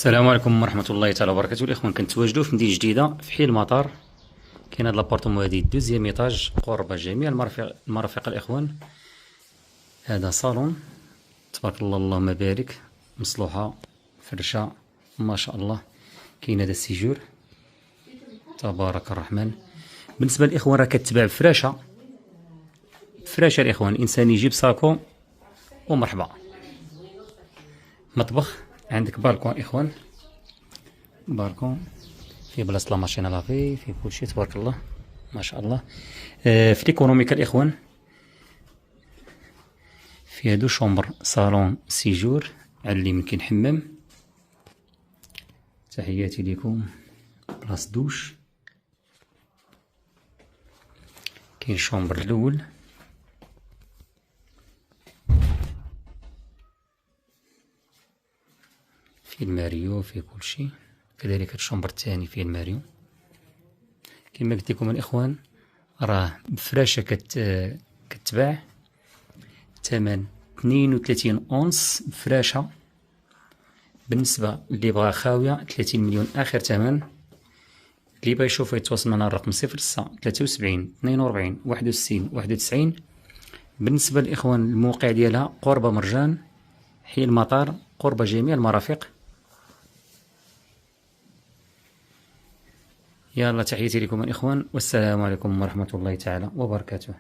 السلام عليكم ورحمة الله تعالى وبركاته. الإخوان كنتواجدوا في مدينة جديدة في حي المطار. كاين هاد لابارتمون هادي دوزيام ايطاج قرب جميع المرافق الإخوان. هذا صالون تبارك الله اللهم بارك، مصلوحة فرشة ما شاء الله. كاين هذا السيجور تبارك الرحمن. بالنسبة للإخوان راه كتباع فراشة الإخوان، الإنسان يجيب ساكو ومرحبا. مطبخ، عندك بالكون إخوان، بالكون في بلاصة لا ماشين لافي، في كلشي تبارك الله ما شاء الله. في ليكونوميكا الإخوان في هادو شومبر صالون سيجور، على اليمين كاين حمام. تحياتي ليكم. بلاصة دوش، كاين شومبر الأول، فيه الماريو فيه كلشي، كذلك هاد الشومبر الثاني فيه الماريو. كما قلت لكم الإخوان راه بفراشة كتباع، ثمن 32 أونص بفراشة. بالنسبة اللي بغا خاوية 30 مليون آخر ثمن. اللي بغا يشوف يتواصل معنا الرقم 06 73 42 61 91. بالنسبة للإخوان الموقع ديالها قرب مرجان، حي المطار، قرب جميع المرافق. يلا تحياتي لكم الإخوان، والسلام عليكم ورحمة الله تعالى وبركاته.